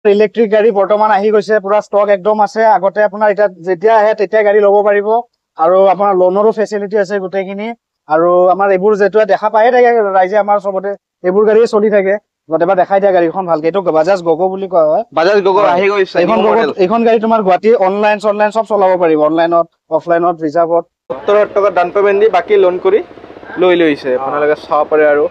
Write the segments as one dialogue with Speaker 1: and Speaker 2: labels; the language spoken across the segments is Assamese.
Speaker 1: ইলেক্ট্ৰিক গাড়ী বৰ্তমান আহি গৈছে, পুৰা ষ্টক একদম আছে। আগতে আপোনাৰ এতিয়া যেতিয়া আহে তেতিয়া গাড়ী ল'ব পাৰিব, আৰু আপোনাৰ লোনৰো ফেচিলিটি আছে গোটেইখিনি। আৰু আমাৰ এইবোৰ যেতিয়া দেখা পায়ে থাকে ৰাইজে, আমাৰ চবতে এইবোৰ গাড়ীয়ে চলি থাকে। গোটেইবাৰ দেখাই দিয়া গাড়ীখন ভালকে, এইটো বাজাজ গগো বুলি কোৱা হয়।
Speaker 2: বাজাজ গগো আহি গৈছে।
Speaker 1: এইখন গাড়ী তোমাৰ গুৱাহাটী অনলাইন চনলাইন চব চলাব পাৰিব, অনলাইনত অফলাইনত ৰিজাৰ্ভত।
Speaker 2: 70,000 টকা ডাউন পেমেণ্ট দি বাকী লোন কৰি লৈ লৈছে। আপোনালোকে চাব পাৰে। আৰু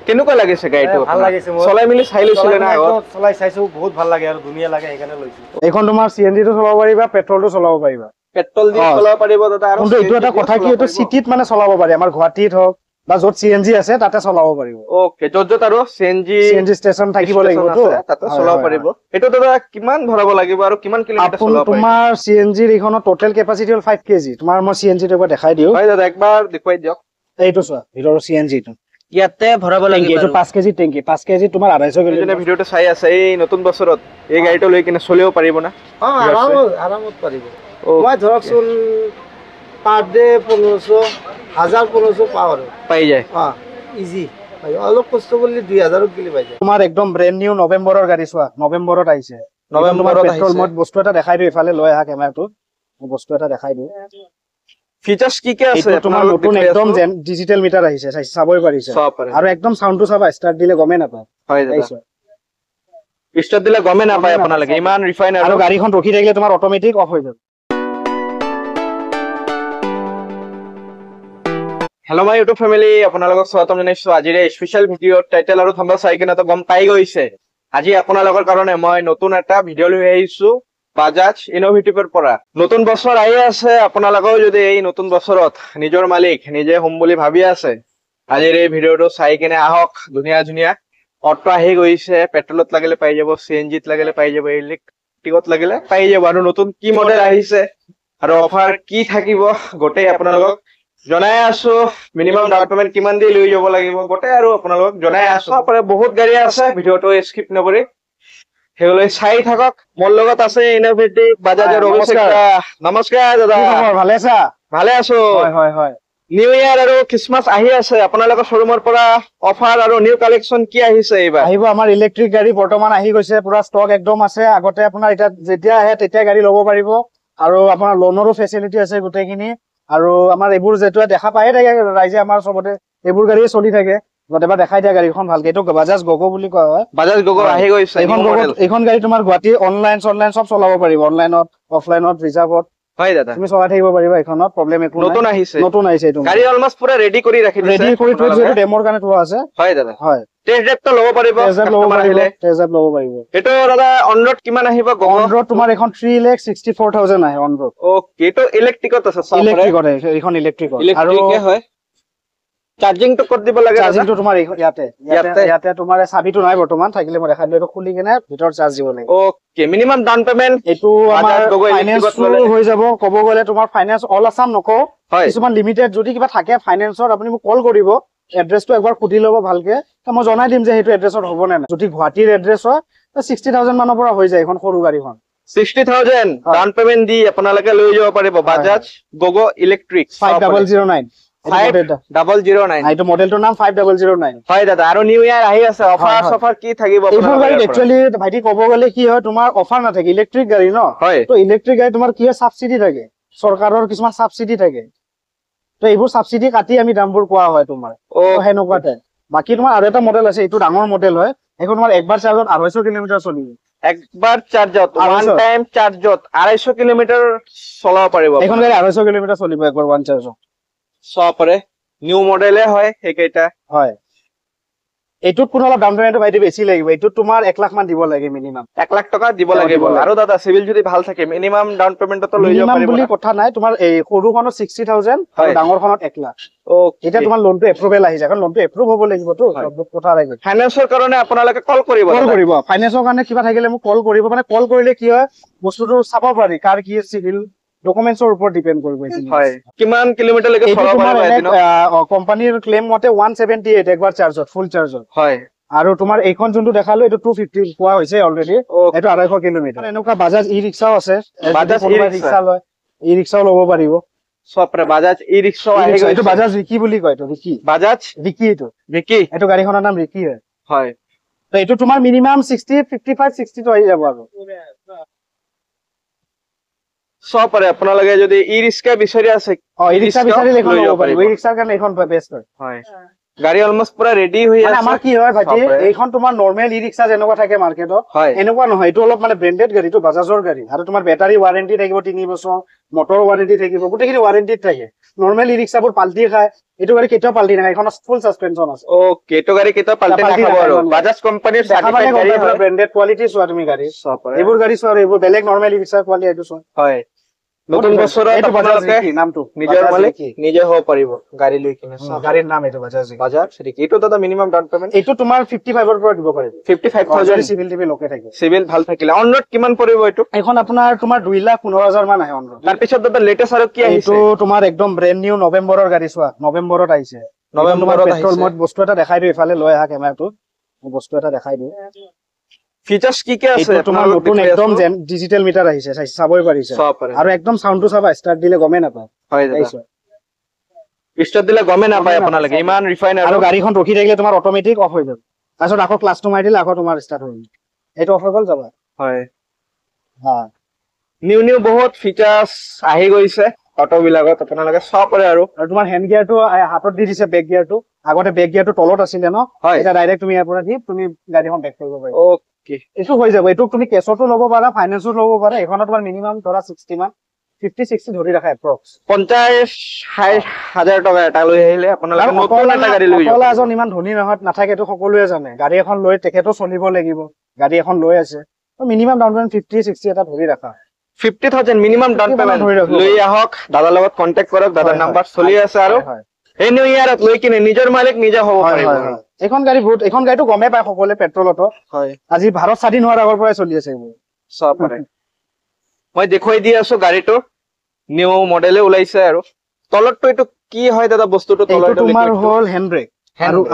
Speaker 2: কেনেকুৱা লাগিছে গাড়ীটো?
Speaker 1: ভাল লাগিছে,
Speaker 2: চলাই মিলি চাই লৈছিলে না?
Speaker 1: চলাই চাইছো, বহুত ভাল লাগে আৰু ধুনীয়া লাগে, সেইকাৰণে লৈছো। এইখন তোমাৰ CNG টো চলাব পাৰিবা, পেট্ৰলটো চলাব পাৰিবা।
Speaker 2: পেট্ৰল দি চলাব পাৰিব দাদা। আৰু
Speaker 1: এইটো এটা কথা কি, এইটো চিটিত মানে চলাব পাৰি, আমাৰ গুৱাহাটীত হওক বা য'ত CNG আছে তাতে চলাব পাৰিব।
Speaker 2: ওকে, য'ত আৰু CNG
Speaker 1: ষ্টেচন থাকিব লাগিব
Speaker 2: তাতে চলাব পাৰিব। এইটো দাদা কিমান ভৰাব লাগিব আৰু কিমান কিলোমিটাৰ চলাব পাৰিব?
Speaker 1: তোমাৰ CNG এইখনৰ টোটেল কেপাচিটি হ'ল 5 kg। তোমাৰ মই CNG টো একবাৰ দেখাই দিওঁ।
Speaker 2: হয় দাদা, একবাৰ দেখুৱাই দিয়ক।
Speaker 1: এইটো চোৱা, ভিতৰৰ CNG টো
Speaker 2: ইয়াতে ভৰাব লাগিব।
Speaker 1: এইটো 5 kg টেংকি, 5 kg তোমাৰ 250 কিলোমিটাৰ।
Speaker 2: ভিডিঅ'টো চাই আছে, এই নতুন বছৰত এই গাড়ীটো লৈ কিনে চলিব পাৰিব না?
Speaker 1: আৰামত পাৰিব। মই ধৰকচোন পাৰ ডে 1500 পাওঁ আৰু
Speaker 2: পাই যায়।
Speaker 1: ইজি, অলপ কষ্ট কৰিলে 2000 কিলো পাই যায়। তোমাৰ একদম ব্ৰেণ্ড নিউ নৱেম্বৰৰ গাড়ী, চোৱা নৱেম্বৰত আহিছে। নৱেম্বৰত পেট্ৰল। মই বস্তু এটা দেখাই দিওঁ, ইফালে লৈ আহা কেমেৰাটো, বস্তু এটা দেখাই দিওঁ।
Speaker 2: ফিচাৰ্স কি কি আছে?
Speaker 1: তোমাৰ নতুন একদম ডিজিটেল মিটাৰ আহিছে, চাবই পাৰিছে। আৰু একদম সাউন্ডটো চাবা, ষ্টাৰ্ট দিলে গমে নাপায়।
Speaker 2: হয় দাদা, ষ্টাৰ্ট দিলে গমে নাপায় আপোনালোকে, ইমান ৰিফাইন।
Speaker 1: আৰু গাড়ীখন ৰখি থাকিলে তোমাৰ অট'মেটিক অফ হৈ যাব।
Speaker 2: হেল্ল' মাই ইউটিউব ফেমিলি, আপোনালোকক স্বাগতম জনাইছো। আজিৰ এই স্পেচিয়েল ভিডিঅ'ত টাইটেল আৰু থাম্বনেইল চাই কিনে তো গম পাই গৈছে। আজি আপোনালোকৰ কাৰণে মই নতুন এটা ভিডিঅ' লৈ আহিছো বাজাজ ইনোভেটিভৰ পৰা। নতুন বছৰ আহি আছে, আপোনালোকেও যদি এই নতুন বছৰত নিজৰ মালিক নিজে হ'ম বুলি ভাবি আছে, আজিৰ এই ভিডিঅ'টো চাই কিনে আহক। ধুনীয়া ধুনীয়া অটো আহি গৈছে, পেট্ৰলত লাগিলে পাই যাব, CNGত লাগিলে পাই যাব, ইলেক্ট্ৰিকত লাগিলে পাই যাব। আৰু নতুন কি মডেল আহিছে আৰু অফাৰ কি থাকিব গোটেই আপোনালোকক জনাই আছো। মিনিমাম ডাউন পেমেণ্ট কিমান দি লৈ যাব লাগিব গোটেই আৰু আপোনালোকক জনাই আছো। বহুত গাড়ী আছে, ভিডিঅ'টো স্কিপ নকৰি সেইলৈ চাই থাকক। মোৰ লগত আছে ইনোভেটিভ বাজাজৰ অভিষেক। নমস্কাৰ দাদা,
Speaker 1: ভালে আছা?
Speaker 2: ভালে আছো।
Speaker 1: হয়।
Speaker 2: নিউ ইয়াৰ আৰু খ্ৰীষ্টমাছ আহি আছে, আপোনালোকৰ শ্বৰুমৰ পৰা অফাৰ আৰু নিউ কালেকশ্যন কি আহিছে এইবাৰ?
Speaker 1: আহিব, আমাৰ ইলেক্ট্ৰিক গাড়ী বৰ্তমান আহি গৈছে, পুৰা ষ্টক একদম আছে। আগতে আপোনাৰ এতিয়া যেতিয়া আহে তেতিয়া গাড়ী ল'ব পাৰিব, আৰু আপোনাৰ লোনৰো ফেচিলিটি আছে গোটেইখিনি। আৰু আমাৰ এইবোৰ যেতিয়া দেখা পায়ে থাকে ৰাইজে, আমাৰ চবতে এইবোৰ গাড়ীয়ে চলি থাকে। গোটেইবাৰ দেখাই দিয়া গাড়ীখন ভালকে, এইটো বাজাজ গগো বুলি কোৱা হয়।
Speaker 2: বাজাজ গগো আহি গৈছে।
Speaker 1: এইখন গাড়ী তোমাৰ গুৱাহাটী অনলাইন চনলাইন চব চলাব পাৰিব, অনলাইনত অফলাইনত ৰিজাৰ্ভত।
Speaker 2: হয় দাদা,
Speaker 1: তুমি চলাই থাকিব পাৰিবা, এইখনত প্ৰব্লেম একো নাই। নতুন আহিছে এইটো
Speaker 2: গাড়ী অলমোষ্ট পুৰা ৰেডি কৰি ৰাখি দিছে,
Speaker 1: ৰেডি কৰি থৈ দিছে, ডেমোৰ কাৰণে থোৱা আছে।
Speaker 2: হয় দাদা,
Speaker 1: হয়।
Speaker 2: টেষ্ট ড্ৰাইভটো ল'ব পাৰিব,
Speaker 1: ল'ব পাৰিব।
Speaker 2: এইটো দাদা অন ৰোড কিমান আহিব?
Speaker 1: অন ৰোড তোমাৰ এখন 3,64,000 আহে অন ৰোড।
Speaker 2: ওকে, এইটো ইলেক্ট্ৰিকত আছে।
Speaker 1: ইলেক্ট্ৰিকত, এইখন ইলেক্ট্ৰিকত। আৰু
Speaker 2: হয়, চাৰ্জিংটো ক'ত দিব লাগে?
Speaker 1: চাৰ্জিংটো তোমাৰ ইয়াতে তোমাৰ চাবিটো নাই বৰ্তমান, থাকিলে মই দেখাই দিলো। এইটো খুলি কিনে ভিতৰত চাৰ্জ দিব লাগিব।
Speaker 2: ওকে, মিনিমাম ডাউন পেমেণ্ট
Speaker 1: এইটো আমাৰ ফাইনেন্স হৈ যাব। ক'ব গ'লে তোমাৰ ফাইনেন্স অল আছাম নকওঁ, কিছুমান লিমিটেড যদি কিবা থাকে ফাইনেন্সত, আপুনি মোক কল কৰিব। এড্ৰেছটো একবাৰ সুধি ল'ব ভালকে, মই জনাই দিম যে সেইটো এড্ৰেছত হ'ব নে নাই। যদি গুৱাহাটীৰ এড্ৰেছ হয় 60,000 মানৰ পৰা হৈ যায় এইখন সৰু গাড়ীখন।
Speaker 2: 60,000 ডাউন পেমেণ্ট দি আপোনালোকে লৈ যাব পাৰিব বাজাজ গগো ইলেক্ট্ৰিক
Speaker 1: 5009।
Speaker 2: 5009,
Speaker 1: এইটো মডেলটোৰ নাম 5009।
Speaker 2: হয় দাদা, আৰু নিউ ইয়াৰ আহি আছে, অফাৰ কি থাকিব?
Speaker 1: এইবোৰ গাড়ীত একচুৱেলি ভাইটি ক'ব গ'লে কি হয়, তোমাৰ অফাৰ নাথাকে, ইলেক্ট্ৰিক গাড়ী ন। তো ইলেক্ট্ৰিক গাড়ী তোমাৰ কি হয়, সাবচিডি থাকে, চৰকাৰৰ কিছুমান সাবচিডি থাকে। তো এইবোৰ সাবচিডি কাটি আমি দামবোৰ কোৱা হয় তোমাৰ, সেনেকুৱাতে। বাকী তোমাৰ আৰু এটা মডেল আছে, এইটো ডাঙৰ মডেল হয়। এইখন তোমাৰ একবাৰ চাৰ্জত 250 কিলোমিটাৰ চলিব।
Speaker 2: একবাৰ চাৰ্জত, ওৱান টাইম চাৰ্জত 250 কিলোমিটাৰ চলাব পাৰিব।
Speaker 1: এইখন গাড়ী 250 কিলোমিটাৰ চলিব একবাৰ ওৱান চাৰ্জত।
Speaker 2: চব পাৰে নিউ মডেলে হয় সেইকেইটা। হয়,
Speaker 1: এইটোত কোনো অলপ ডাউন পেমেণ্টটো ভাইটি বেছি লাগিব। এইটোত তোমাৰ 1 লাখ মান দিব লাগে মিনিমাম।
Speaker 2: 1 লাখ টকা দিব লাগিব। আৰু দাদা সিভিল যদি ভাল থাকে মিনিমাম ডাউন পেমেণ্টটো লৈ যাব পাৰিব
Speaker 1: বুলি কথা নাই। তোমাৰ এই সৰুখনত 60,000 আৰু ডাঙৰখনত 1 লাখ। এটা তোমাৰ লোনটো এপ্ৰুভেল আহি যায়, কাৰণ লোনটো এপ্ৰুভ হ'ব লাগিব তো, সব কথা লাগিব।
Speaker 2: ফাইনেন্সৰ কাৰণে আপোনালোকে কল কৰিব।
Speaker 1: ফাইনেন্সৰ কাৰণে কিবা থাকিলে মোক কল কৰিব। মানে কল কৰিলে কি হয়, বস্তুটো চাব পাৰি কাৰ কি চিভিল ডকুমেন্টছৰ ওপৰত ডিপেন্ড কৰিব।
Speaker 2: হয়, কিমান কিলোমিটাৰ লৈকে চলাব পাৰিব?
Speaker 1: কোম্পানীৰ ক্লেম মতে 178 একবাৰ চাৰ্জত, ফুল চাৰ্জত। হয়, আৰু তোমাৰ এইখন যোনটো দেখালো এইটো 250 পোৱা হৈছে অলৰেডি। এইটো 250 কিলোমিটাৰ। এনেকুৱা বাজাজ ই ৰিক্সাও আছে, বাজাজ ই ৰিক্সা লয়, ই ৰিক্সাও ল'ব পাৰিব।
Speaker 2: সবৰে বাজাজ ই ৰিক্সা আহি গৈছে।
Speaker 1: এইটো বাজাজ ৰিকি বুলি কয়, এইটো ৰিকি, বাজাজ ৰিকি। এইটো গাড়ীখনৰ নাম ৰিকি হয়।
Speaker 2: হয়,
Speaker 1: তো এইটো তোমাৰ মিনিমাম 60 55 60 তো আহি যাব আৰু
Speaker 2: সব পাৰে আপোনালোকে যদি ই ৰিক্সা বিচাৰি আছে
Speaker 1: ই ৰিক্সা বিচাৰিলে এখন ল'ব পাৰিব ই ৰিক্সাৰ কাৰণে এখন বেষ্ট হয়
Speaker 2: হয় গাড়ী অলমোস্ট পুৰা ৰেডি হৈ আছে
Speaker 1: মানে আমাৰ কি হয় ভাইটি এইখন তোমাৰ নৰমাল ই ৰিক্সা যেনেকুৱা থাকে মাৰ্কেটত এনেকুৱা নহয় এইটো অলপ মানে ব্ৰেন্ডেড গাড়ী এইটো বাজাজৰ গাড়ী আৰু তোমাৰ বেটাৰী ৱাৰেণ্টি থাকিব 3 বছৰ মটৰ ৱাৰেণ্টি থাকিব গোটেইখিনি ৱাৰেণ্টিত থাকে নৰমাল ই ৰিক্সাবোৰ পাল্টি খায় এইটো গাড়ী কেতিয়াও পাল্টি নাখায় এইখন ফুল সাসপেনশন আছে
Speaker 2: ওকে এইটো গাড়ী কেতিয়াও পাল্টি নাখাব আৰু বাজাজ কোম্পানীৰ সাৰ্টিফাইড গাড়ী হয়
Speaker 1: ব্ৰেন্ডেড কোৱালিটি চোৱা তুমি গাড়ী এইবোৰ গাড়ী চোৱা এইবোৰ বেলেগ নৰমাল ই ৰিক্সাৰ কোৱালিটি এইটো চোৱা
Speaker 2: হয় নতুন বছৰত আপোনালোকে
Speaker 1: নামটো
Speaker 2: নিজৰ মালিক নিজে হ'ব পাৰিব গাড়ী লৈ কিনে
Speaker 1: গাড়ীৰ নাম এইটো বাজাজ
Speaker 2: এইটো দাদা মিনিমাম ডাউন পেমেন্ট
Speaker 1: এইটো তোমাৰ 55 ৰ পৰা দিব পাৰিব
Speaker 2: 55000
Speaker 1: চিভিল টিভি লোকে থাকে
Speaker 2: চিভিল ভাল থাকিলে অন ৰোড কিমান পৰিব এইটো
Speaker 1: এখন আপোনাৰ 2,15,000 মান আহে অন ৰোড
Speaker 2: তাৰ পিছত দাদা লেটেষ্ট আৰু কি আহিছে
Speaker 1: এইটো তোমাৰ একদম ব্ৰেন্ড নিউ নৱেম্বৰৰ গাড়ী চোৱা নৱেম্বৰত আহিছে
Speaker 2: নৱেম্বৰত
Speaker 1: পেট্ৰল মই বস্তু এটা দেখাই দিও ইফালে লৈ আহা কেমেৰাটো বস্তু এটা দেখাই দিও
Speaker 2: ফিচাৰ্স কি কি আছে
Speaker 1: তোমাৰ নতুন একদম ডিজিটেল মিটাৰ আহিছে চাবই পাৰিছে আৰু একদম সাউন্ডটো চাবা ষ্টাৰ্ট দিলে গমে নাপায়
Speaker 2: হয় দাদা ষ্টাৰ্ট দিলে গমে নাপায় আপোনালোকে ইমান ৰিফাইন
Speaker 1: আৰু গাড়ীখন ৰখি থাকিলে তোমাৰ অটোমেটিক অফ হৈ যাব তাৰপিছত আকৌ ক্লাছটো মাৰি দিলে আকৌ তোমাৰ ষ্টাৰ্ট হৈ যাব এইটো অফ হৈ গ'ল যাবা
Speaker 2: হয়
Speaker 1: হা
Speaker 2: নিউ বহুত ফিচাৰ্স আহি গৈছে অটো বিলাকত আপোনালোকে চাব পাৰে আৰু
Speaker 1: তোমাৰ হেণ্ড গিয়াৰটো হাতত দি দিছে বেক গিয়াৰটো আগতে বেক গিয়াৰটো তলত আছিলে ন এটা ডাইৰেক্ট তুমি ইয়াৰ পৰা দি তুমি গাড়ীখন বেক কৰিব পাৰিবা
Speaker 2: ওকে
Speaker 1: এইটো হৈ যাব এইটো তুমি কেছতো ল'ব পাৰা ফাইনেন্সতো ল'ব পাৰা এখনত তোমাৰ মিনিমাম ধৰা 60 মান 50-60 ধৰি ৰাখা এপ্ৰক্স
Speaker 2: 50,000 টকা এটা লৈ আহিলে আপোনালোকে নতুন এটা গাড়ী লৈ যাব
Speaker 1: এজন ইমান ধনী নহয় নাথাকে এইটো সকলোৱে জানে গাড়ী এখন লৈ তেখেতো চলিব লাগিব গাড়ী এখন লৈ আছে মিনিমাম ডাউন পেমেন্ট 50-60 এটা ধৰি ৰাখা
Speaker 2: 50,000 মিনিমাম ডাউন পেমেন্ট লৈ আহক দাদাৰ লগত কন্টেক্ট কৰক দাদাৰ নাম্বাৰ চলি আছে আৰু এই নিউ ইয়াৰত লৈ কিনে নিজৰ মালিক নিজে হ'ব পাৰিব
Speaker 1: এখন গাড়ী বহুত এখন গাড়ীটো গমে পায় সকলোৱে পেট্ৰলতো
Speaker 2: হয়
Speaker 1: আজি ভাৰত স্বাধীন হোৱাৰ আগৰ পৰাই চলি আছে এইবোৰ
Speaker 2: সব পাৰে মই দেখুৱাই দি আছো গাড়ীটো নিউ মডেলে ওলাইছে আৰু তলতটো এইটো কি হয় দাদা বস্তুটো তলত
Speaker 1: তোমাৰ হল হেণ্ড ব্ৰেক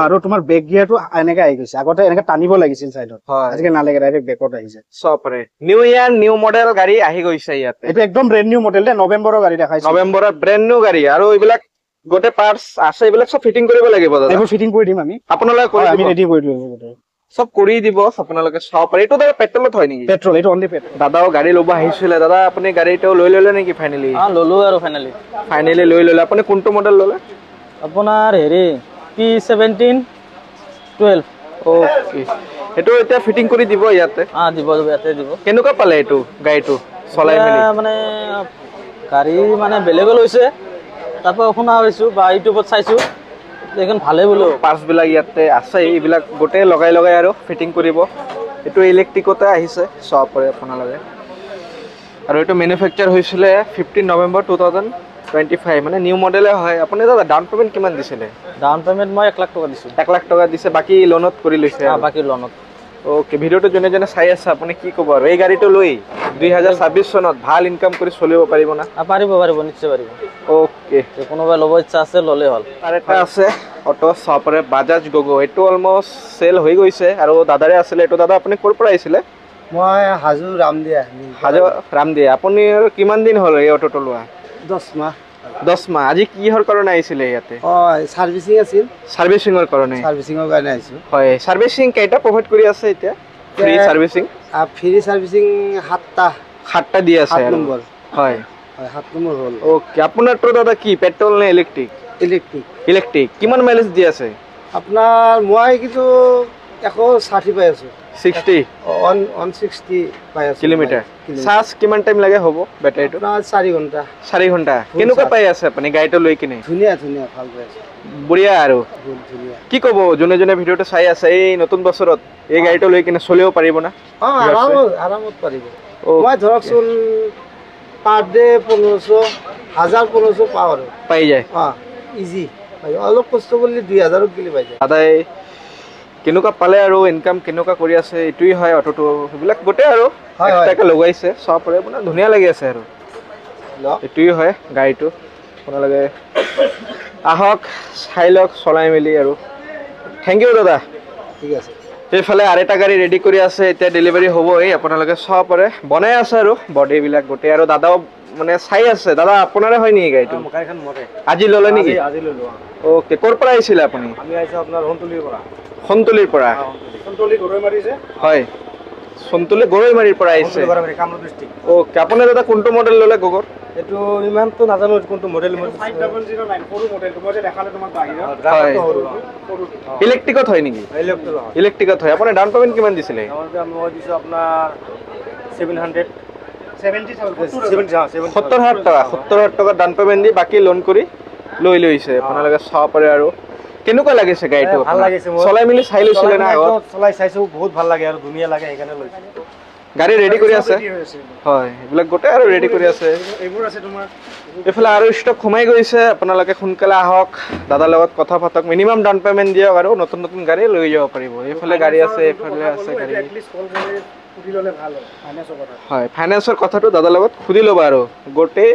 Speaker 1: আৰু তোমাৰ বেক গিয়াৰটো এনেকা আহি গৈছে আগতে এনেকা টানিব লাগিছিল সাইডত আজিকালি নালাগে ডাইৰেক্ট বেকত আহিছে
Speaker 2: সব পাৰে নিউ ইয়াৰ নিউ মডেল গাড়ী আহি গৈছে ইয়াতে
Speaker 1: এইটো একদম ব্ৰেন্ড নিউ মডেল দে নৱেম্বৰৰ গাড়ী দেখাইছে
Speaker 2: নৱেম্বৰৰ ব্ৰেন্ড নিউ গাড়ী আৰু এইবিলাক গোটে পাৰ্টস আছে এইবিলাক সব ফিটিং কৰিব লাগিব দাদা
Speaker 1: এইবোৰ ফিটিং কৰি দিম আমি
Speaker 2: আপোনালোকে
Speaker 1: আমি ৰেডি কৰি দিম গোটে
Speaker 2: সব কৰি দিব আপোনালোকে চাব পাৰে এইটো দাদা পেট্ৰলত হয় নেকি
Speaker 1: পেট্ৰল এইটো অনলি পেট্ৰল
Speaker 2: দাদাও গাড়ী ল'ব আহিছিলে দাদা আপুনি গাড়ীটো লৈ ল'লে নেকি ফাইনেলি
Speaker 3: ললো আৰু ফাইনেলি
Speaker 2: লৈ ল'লে আপুনি কোনটো মডেল ল'লে
Speaker 3: আপোনাৰ হেৰি P17 12
Speaker 2: ওকে এইটো এতিয়া ফিটিং কৰি দিব ইয়াতে
Speaker 3: দিব ইয়াতে দিব
Speaker 2: কেনেকুৱা পালে এইটো গাড়ীটো চলাই মেলি
Speaker 3: মানে গাড়ী মানে বেলেগো লৈছে তাৰপৰা শুনা পাইছো বা ইউটিউবত চাইছো এখন ভালে বোলো
Speaker 2: পাৰ্টস বিলাক ইয়াতে আছে এইবিলাক গোটেই লগাই আৰু ফিটিং কৰিব এইটো ইলেক্ট্ৰিকতে আহিছে সব পাৰে আপোনালোকে আৰু এইটো ম্যানুফ্যাকচাৰ হৈছিলে 15 নৱেম্বৰ 2025 মানে নিউ মডেলে হয় আপুনি দাদা ডাউন পেমেন্ট কিমান দিছিলে
Speaker 3: ডাউন পেমেন্ট মই 1 লাখ টকা দিছো
Speaker 2: 1 লাখ টকা দিছে বাকি লোনত কৰি লৈছে
Speaker 3: বাকি লোনত
Speaker 2: ওকে ভিডিওটো জনে চাই আছে আপুনি কি ক'ব আৰু এই গাড়ীটো লৈ 2026 চনত ভাল ইনকাম কৰি চলিব পাৰিব না
Speaker 3: পাৰিব নিশ্চয় পাৰিব
Speaker 2: ওকে
Speaker 3: কোনোবা ল'ব ইচ্ছা আছে ল'লে হ'ল
Speaker 2: আৰু এটা আছে অটো সপৰে বাজাজ গগো এইটো অলমোস্ট সেল হৈ গৈছে আৰু দাদাৰে আছিলে এইটো দাদা আপুনি ক'ৰ পৰা আহিছিলে
Speaker 1: মই হাজু ৰামদিয়া
Speaker 2: আপুনি আৰু কিমান দিন হ'ল এই অটোটো লোৱা
Speaker 1: 10 মাহ
Speaker 2: আজি কিহৰ কাৰণে আহিছিলে ইয়াতে
Speaker 1: সাৰ্ভিসিং আছিল
Speaker 2: সাৰ্ভিসিংৰ কাৰণে
Speaker 1: কাৰণে আহিছো
Speaker 2: হয় সাৰ্ভিসিং কেইটা প্ৰভাইড কৰি আছে এতিয়া ফ্ৰী সাৰ্ভিসিং 7টা দি আছে
Speaker 1: নম্বৰ
Speaker 2: হয়
Speaker 1: 7 নম্বৰ হ'ল
Speaker 2: ওকে আপোনাৰ তো দাদা কি পেট্ৰল নে ইলেক্ট্ৰিক কিমান মাইলেজ দি আছে
Speaker 1: আপোনাৰ মই কিন্তু 160 পাই আছো
Speaker 2: 60
Speaker 1: 160 পাই আছো
Speaker 2: কিলোমিটাৰ চাৰ্জ কিমান টাইম লাগে হ'ব বেটাৰীটো 4 ঘণ্টা কেনেকুৱা পাই আছে আপুনি গাড়ীটো লৈ কিনে
Speaker 1: ধুনীয়া ভাল পাই আছে
Speaker 2: বঢ়িয়া আৰু
Speaker 1: ধুনীয়া
Speaker 2: কি ক'ব যোনে ভিডিওটো চাই আছে এই নতুন বছৰত এই গাড়ীটো লৈ কিনে চলিব পাৰিব না
Speaker 1: আৰামত পাৰিব মই ধৰকচোন পাৰ ডে 1500 পাওঁ আৰু
Speaker 2: পাই যায়
Speaker 1: ইজি অলপ কষ্ট কৰিলে 2000 কিলো পাই যায়
Speaker 2: দাদাই কেনেকুৱা পালে আৰু ইনকাম কেনেকুৱা কৰি আছে এইটোই হয় অটোটো সেইবিলাক গোটেই আৰু এক্সট্ৰাকে লগাইছে সব পাৰে মানে ধুনীয়া লাগি আছে আৰু এইটোই হয় গাড়ীটো আপোনালোকে আহক চাই লওক চলাই মেলি আৰু থেংক ইউ দাদা
Speaker 1: ঠিক আছে
Speaker 2: এইফালে আৰু এটা গাড়ী ৰেডি কৰি আছে এতিয়া ডেলিভাৰী হ'বই আপোনালোকে চাব পাৰে বনাই আছে আৰু বডিবিলাক গোটেই আৰু দাদাও মানে চাই আছে দাদা আপোনাৰে হয় নেকি গাড়ীটো
Speaker 1: গাড়ীখন মৰে
Speaker 2: আজি ল'লে নেকি
Speaker 1: আজি লৈ লোৱা
Speaker 2: ওকে ক'ৰ পৰা আহিছিলে আপুনি
Speaker 1: আমি আহিছো আপোনাৰ হন্তলিৰ পৰা
Speaker 2: সন্তুলিৰ পৰা
Speaker 1: সন্তলি গৰৈমাৰী যে
Speaker 2: হয় সন্তুলি গৰৈমাৰীৰ পৰা আহিছে
Speaker 1: গৰৈমাৰী কামৰূপ ডিষ্ট্ৰিক্ট
Speaker 2: ওকে আপুনি দাদা কোনটো মডেল ল'লে গগৰ
Speaker 3: এইটো ইমানটো নাজানো কোনটো মডেল
Speaker 1: 5009 সৰু মডেলটো মই যে দেখালে তোমাক বাহিৰত
Speaker 2: হয় ইলেক্ট্ৰিকত হয় নেকি ইলেক্ট্ৰিকত হয় আপুনি ডাউন পেমেণ্ট কিমান দিছিলে
Speaker 3: মই দিছোঁ আপোনাৰ 700
Speaker 2: 70,000 টকা ডাউন পেমেণ্ট দি বাকী লোন কৰি লৈ লৈছে আপোনালোকে চাব পাৰে আৰু কেনেকুৱা লাগিছে গাড়ীটো
Speaker 3: ভাল লাগিছে মোৰ
Speaker 2: চলাই মিলি চাই লৈছিলে না আগত
Speaker 3: চলাই চাইছো বহুত ভাল লাগে আৰু ধুনীয়া লাগে সেইকাৰণে লৈছো
Speaker 2: গাড়ী ৰেডি কৰি আছে হয় এইবিলাক গোটেই আৰু ৰেডি কৰি আছে
Speaker 1: এইবোৰ আছে তোমাৰ
Speaker 2: এইফালে আৰু ষ্টক সোমাই গৈছে আপোনালোকে সোনকালে আহক দাদাৰ লগত কথা পাতক মিনিমাম ডাউন পেমেণ্ট দিয়ক আৰু নতুন নতুন গাড়ী লৈ যাব পাৰিব এইফালে গাড়ী আছে এইফালে আছে গাড়ী
Speaker 1: সুধি ল'লে ভাল হয় ফাইনেন্সৰ কথা
Speaker 2: হয় ফাইনেন্সৰ কথাটো দাদাৰ লগত সুধি ল'বা আৰু গোটেই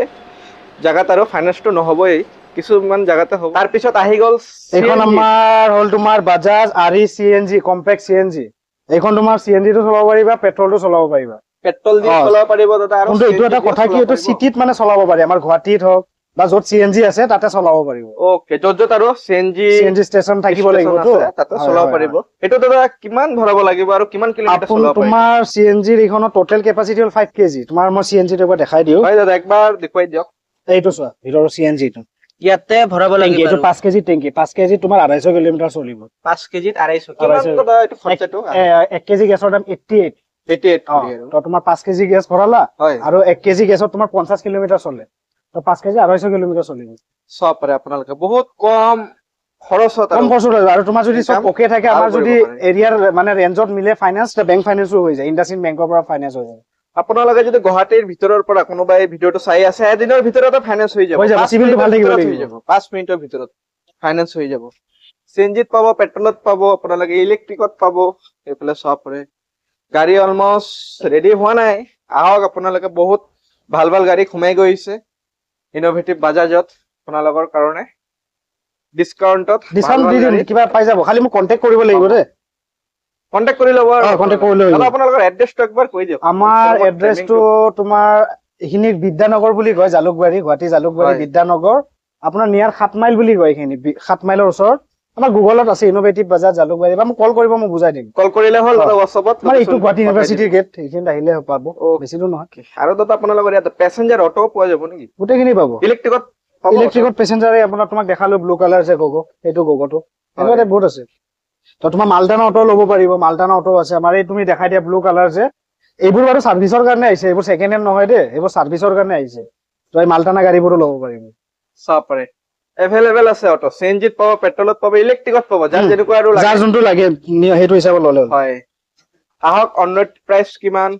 Speaker 2: জাগাত আৰু ফাইনেন্সটো নহ'বই কিছুমান জাগাতে হ'ব তাৰপিছত আহি গ'ল
Speaker 1: এইখন আমাৰ হ'ল তোমাৰ বাজাজ আৰি চিএনজি কম্পেক্ট চিএনজি এইখন তোমাৰ চিএনজিটো চলাব পাৰিবা পেট্ৰলটো চলাব পাৰিবা
Speaker 2: পেট্ৰল দি চলাব পাৰিব দাদা আৰু
Speaker 1: কিন্তু এইটো এটা কথা কি এইটো চিটিত মানে চলাব পাৰি আমাৰ গুৱাহাটীত হওক বা য'ত চিএনজি আছে তাতে চলাব পাৰিব
Speaker 2: ওকে য'ত য'ত আৰু চিএনজি
Speaker 1: ষ্টেচন থাকিব লাগিবতো
Speaker 2: তাতে চলাব পাৰিব এইটো দাদা কিমান ভৰাব লাগিব আৰু কিমান কিলোমিটাৰ চলাব পাৰিব
Speaker 1: তোমাৰ চিএনজিৰ এইখনৰ টোটেল কেপাচিটি হ'ল 5 কেজি তোমাৰ মই চিএনজিটো এবাৰ দেখাই দিওঁ
Speaker 2: হয় দাদা একবাৰ দেখুৱাই দিয়ক
Speaker 1: এইটো চোৱা ভিতৰৰ চিএনজিটো
Speaker 3: ইয়াতে ভৰাব লাগিব
Speaker 1: এইটো 5 কেজি টেংকি 5 কেজি তোমাৰ 250 কিলোমিটাৰ চলিব
Speaker 2: 5 কেজিত 250 কিমান দাদা এইটো খৰচাটো
Speaker 1: 1 কেজি গেছৰ দাম 88
Speaker 2: 88
Speaker 1: তো তোমাৰ 5 কেজি গেছ ভৰালা
Speaker 2: হয়
Speaker 1: আৰু 1 কেজি গেছত তোমাৰ 50 কিলোমিটাৰ চলে তো 5 কেজি 250 কিলোমিটাৰ চলিব
Speaker 2: সব পাৰে আপোনালোকে বহুত কম খৰচত
Speaker 1: কম খৰচত হয় আৰু তোমাৰ যদি সব ওকে থাকে আমাৰ যদি এৰিয়াৰ মানে ৰেঞ্জত মিলে ফাইনান্স বেংক ফাইনান্সও হৈ যায় ইণ্ডাসইণ্ড বেংকৰ পৰা ফাইনান্স হৈ যায়
Speaker 2: আপোনালোকে যদি গুৱাহাটীৰ ভিতৰৰ পৰা কোনোবাই ভিডিঅটো চাই আছে এদিনৰ ভিতৰতে ফাইনান্স হৈ যাব
Speaker 1: চিভিলটো ভাল থাকিব লাগিব
Speaker 2: 5 মিনিটৰ ভিতৰত ফাইনান্স হৈ যাব চিএনজিত পাব পেট্ৰলত পাব আপোনালোকে ইলেক্ট্ৰিকত পাব এইফালে সব পাৰে গাড়ী অলমোষ্ট ৰেডি হোৱা নাই আহক আপোনালোকে বহুত ভাল ভাল গাড়ী সোমাই গৈছে ইনোভেটিভ বাজাজত আপোনালোকৰ কাৰণে ডিসকাউন্টত
Speaker 1: ডিসকাউন্ট দি দিম কিবা পাই যাব খালি মোক কন্টাক্ট কৰিব লাগিব দে
Speaker 2: কন্টাক্ট কৰি ল'ব আৰু
Speaker 1: কন্টাক্ট কৰি ল'ব
Speaker 2: দাদা আপোনালোকৰ এড্ৰেছটো একবাৰ কৈ দিয়ক
Speaker 1: আমাৰ এড্ৰেছটো তোমাৰ এইখিনি বিদ্যানগৰ বুলি কয় জালুকবাৰী গুৱাহাটী জালুকবাৰী বিদ্যানগৰ আপোনাৰ নিয়াৰ 7 মাইল বুলি কয় এইখিনি 7 মাইলৰ ওচৰত আমাৰ গুগলত আছে ইনোভেটিভ বাজাজ জালুকবাৰী বা মোক কল কৰিব মই বুজাই দিম
Speaker 2: কল কৰিলে হ'ল দাদা WhatsAppত
Speaker 1: মানে এইটো গুৱাহাটী ইউনিভাৰ্চিটিৰ গেট এইখিনি আহিলে পাব বেছি দূৰ নহয়
Speaker 2: আৰু দাদা আপোনালোকৰ ইয়াত পেছেঞ্জাৰ অটো পোৱা যাব নেকি
Speaker 1: গোটেইখিনি পাব
Speaker 2: ইলেক্ট্ৰিকত
Speaker 1: ইলেক্ট্ৰিকত পেছেঞ্জাৰে আপোনাৰ তোমাক দেখালো ব্লু কালাৰ যে গগো এইটো গগোটো এনেকুৱা বহুত আছে তো তোমাৰ মালটানা অটো ল'ব পাৰিব মালটানা অটো আছে আমাৰ এই তুমি দেখাই দিয়া ব্লু কালাৰ যে এইবোৰ বাৰু সাৰ্ভিসৰ কাৰণে আহিছে এইবোৰ সেকেন্ড হ্যান্ড নহয় দে এইবোৰ সাৰ্ভিসৰ কাৰণে আহিছে তো এই মালটানা গাড়ীবোৰো ল'ব পাৰিব
Speaker 2: সব পাৰে এভেইলেবল আছে অটো সিএনজিত পাব পেট্ৰলত পাব ইলেক্ট্ৰিকত পাব যাৰ যেনেকুৱা আৰু লাগে
Speaker 1: যাৰ যোনটো লাগে সেইটো হিচাপত ল'লে হ'ল
Speaker 2: হয় আহক অনলাইন প্ৰাইস কিমান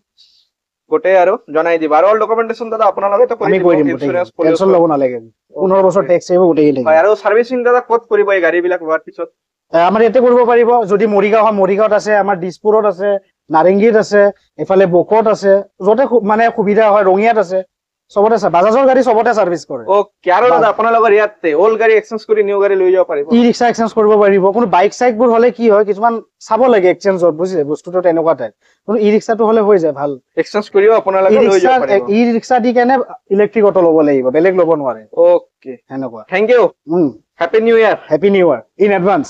Speaker 2: গোটেই আৰু জনাই দিবা আৰু অল ডকুমেন্টেশন দাদা আপোনালোকে তো
Speaker 1: আমি কৰি দিম
Speaker 2: ইনস্যুৰেন্স
Speaker 1: টেনচন ল'ব নালাগে 15 বছৰ টেক্স আহিব গোটেইখিনি
Speaker 2: হয় আৰু সাৰ্ভিসিং দাদা ক'ত কৰিব এই গাড়ীবিলাক লোৱাৰ পিছত
Speaker 1: আমাৰ ইয়াতে কৰিব পাৰিব যদি মৰিগাঁও হয় মৰিগাঁৱত আছে আমাৰ দিছপুৰত আছে নাৰেংগীত আছে এফালে বকত আছে যতে মানে সুবিধা হয় ৰঙিয়াত আছে সবতে আছে বাজাজৰ গাড়ী সবতে সাৰ্ভিস কৰে
Speaker 2: ওকে আৰু দাদা আপোনালোকৰ ইয়াতে ওল্ড গাড়ী এক্সচেঞ্জ কৰি নিউ গাড়ী লৈ যাব পাৰিব
Speaker 1: ই ৰিক্সা এক্সচেঞ্জ কৰিব পাৰিব কোনো বাইক সাইক বোৰ হলে কি হয় কিছুমান চাব লাগে এক্সচেঞ্জত বুজিছে বস্তুটো তেনেকুৱা টাইপ কোনো ই ৰিক্সাটো হলে হৈ যায় ভাল
Speaker 2: এক্সচেঞ্জ কৰিও আপোনালোকে লৈ যাব পাৰিব
Speaker 1: ই ৰিক্সা দি কেনে ইলেক্ট্ৰিক অটো ল'ব লাগিব বেলেগ ল'ব নোৱাৰে
Speaker 2: ওকে
Speaker 1: এনেকুৱা
Speaker 2: thank you happy new year
Speaker 1: happy new year in advance